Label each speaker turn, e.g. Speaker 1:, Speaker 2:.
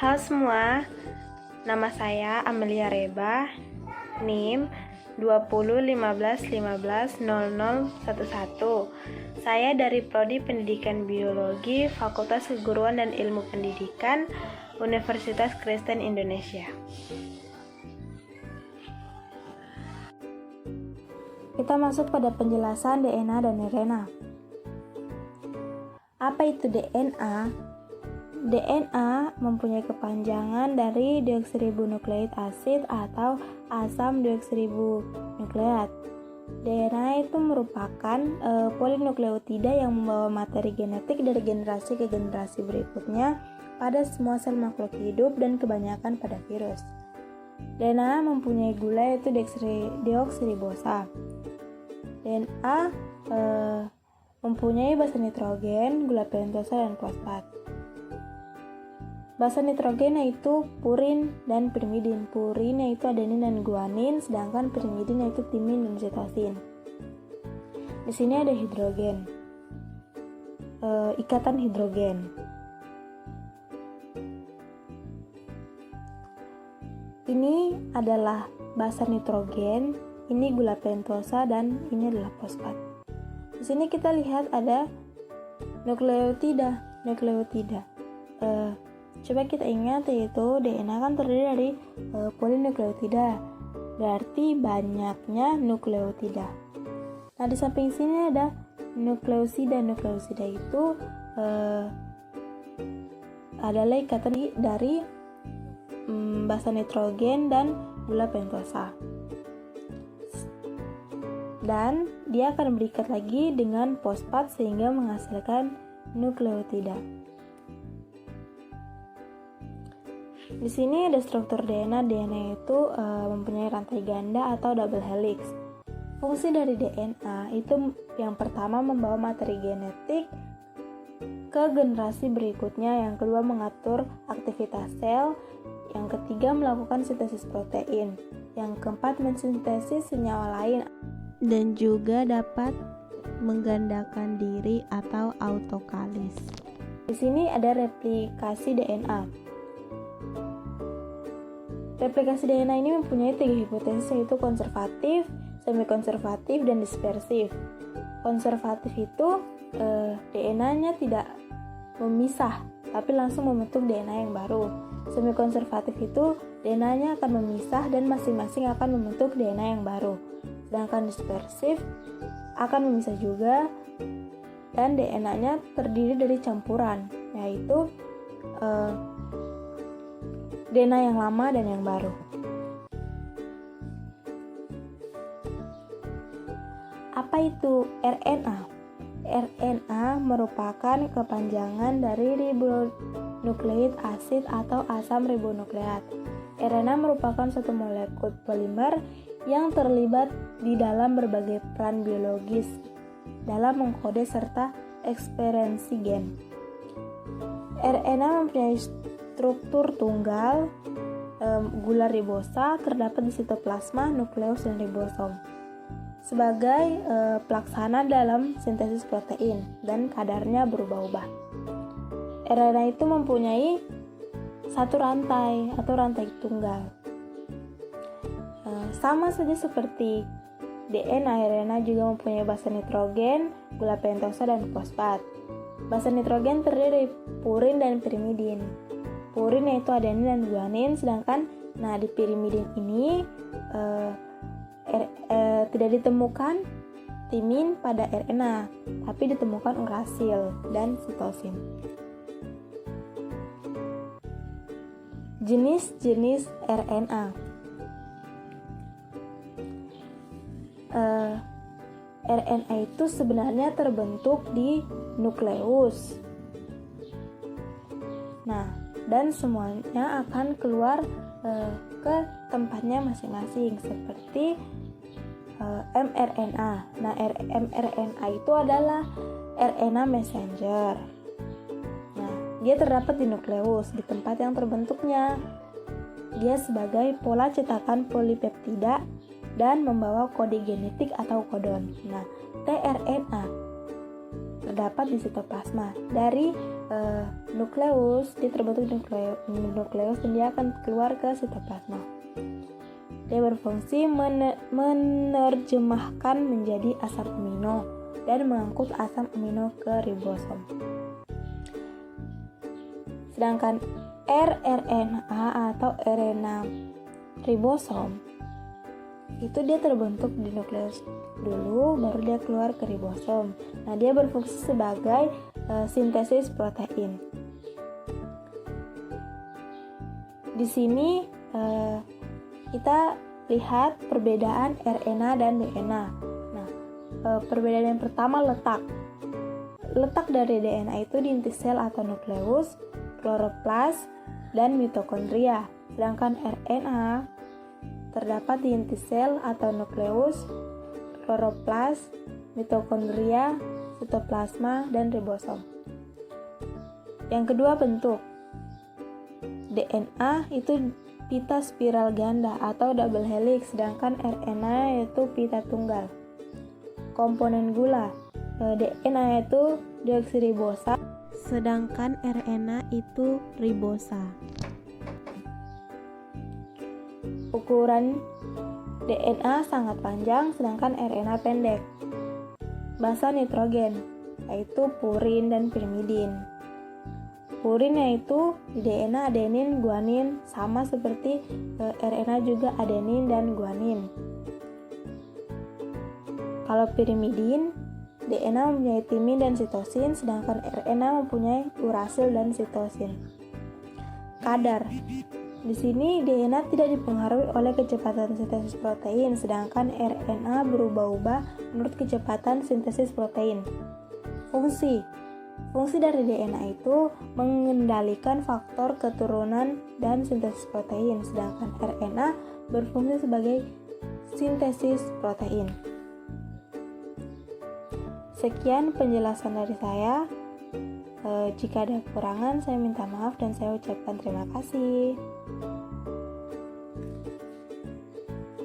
Speaker 1: Halo semua, nama saya Amelia Reba, NIM 2015150011. Saya dari Prodi Pendidikan Biologi, Fakultas Keguruan dan Ilmu Pendidikan, Universitas Kristen Indonesia.
Speaker 2: Kita masuk pada penjelasan DNA dan RNA. Apa itu DNA? DNA mempunyai kepanjangan dari deoksiribonukleik asid atau asam deoksiribonukleat. DNA itu merupakan polinukleotida yang membawa materi genetik dari generasi ke generasi berikutnya pada semua sel makhluk hidup dan kebanyakan pada virus. DNA mempunyai gula yaitu deoksiribosa. DNA mempunyai basa nitrogen, gula pentosa, dan fosfat. Basa nitrogen yaitu purin dan pirimidin. Purin yaitu adenin dan guanin, sedangkan pirimidin yaitu timin dan sitosin. Di sini ada hidrogen, ikatan hidrogen. Ini adalah basa nitrogen, ini gula pentosa, dan ini adalah fosfat. Di sini kita lihat ada nukleotida. Coba kita ingat, yaitu DNA kan terdiri dari polinukleotida, berarti banyaknya nukleotida. Nah, di samping sini ada nukleosida. Nukleosida itu adalah ikatan dari basa nitrogen dan gula pentosa, dan dia akan berikat lagi dengan fosfat sehingga menghasilkan nukleotida. Di sini ada struktur DNA. DNA itu mempunyai rantai ganda atau double helix. Fungsi dari DNA itu yang pertama membawa materi genetik ke generasi berikutnya, yang kedua mengatur aktivitas sel, yang ketiga melakukan sintesis protein, yang keempat mensintesis senyawa lain, dan juga dapat menggandakan diri atau autokalis. Di sini ada replikasi DNA. Replikasi DNA ini mempunyai 3 hipotesis, yaitu konservatif, semi-konservatif, dan dispersif. Konservatif itu DNA-nya tidak memisah, tapi langsung membentuk DNA yang baru. Semi-konservatif itu DNA-nya akan memisah dan masing-masing akan membentuk DNA yang baru. Sedangkan dispersif akan memisah juga dan DNA-nya terdiri dari campuran, yaitu DNA yang lama dan yang baru. Apa itu RNA? RNA merupakan kepanjangan dari ribonukleik asid atau asam ribonukleat. RNA merupakan suatu molekul polimer yang terlibat di dalam berbagai peran biologis dalam mengkode serta ekspresi gen. RNA mempunyai struktur tunggal, gula ribosa terdapat di sitoplasma, nukleus, dan ribosom sebagai pelaksana dalam sintesis protein, dan kadarnya berubah-ubah. RNA itu mempunyai satu rantai atau rantai tunggal. Sama saja seperti DNA, RNA juga mempunyai basa nitrogen, gula pentosa, dan fosfat. Basa nitrogen terdiri dari purin dan pirimidin. Purin yaitu adenin dan guanin, sedangkan di pirimidin ini tidak ditemukan timin pada RNA, tapi ditemukan urasil dan sitosin. Jenis-jenis RNA. RNA itu sebenarnya terbentuk di nukleus. Dan semuanya akan keluar ke tempatnya masing-masing, seperti mRNA. mRNA itu adalah RNA messenger. Dia terdapat di nukleus, di tempat yang terbentuknya. Dia sebagai pola cetakan polipeptida dan membawa kode genetik atau kodon. tRNA terdapat di sitoplasma. Dari nukleus, dia terbentuk nukleus dan dia akan keluar ke sitoplasma. Dia berfungsi menerjemahkan menjadi asam amino dan mengangkut asam amino ke ribosom. Sedangkan rRNA atau RNA ribosom itu dia terbentuk di nukleus dulu, baru dia keluar ke ribosom. Nah, dia berfungsi sebagai sintesis protein. Di sini kita lihat perbedaan RNA dan DNA. Nah, perbedaan yang pertama letak. Letak dari DNA itu di inti sel atau nukleus, kloroplas, dan mitokondria. Sedangkan RNA terdapat di inti sel atau nukleus, kloroplas, mitokondria, sitoplasma, dan ribosom. Yang kedua, bentuk. DNA itu pita spiral ganda atau double helix, sedangkan RNA yaitu pita tunggal. Komponen gula, DNA itu deoksiribosa, sedangkan RNA itu ribosa. Ukuran DNA sangat panjang, sedangkan RNA pendek. Basa nitrogen, yaitu purin dan pirimidin. Purin yaitu di DNA adenin, guanin, sama seperti RNA juga adenin dan guanin. Kalau pirimidin, DNA mempunyai timin dan sitosin, sedangkan RNA mempunyai urasil dan sitosin. Kadar. Di sini DNA tidak dipengaruhi oleh kecepatan sintesis protein, sedangkan RNA berubah-ubah menurut kecepatan sintesis protein. Fungsi dari DNA itu mengendalikan faktor keturunan dan sintesis protein, sedangkan RNA berfungsi sebagai sintesis protein. Sekian penjelasan dari saya. Jika ada kekurangan, saya minta maaf dan saya ucapkan terima kasih.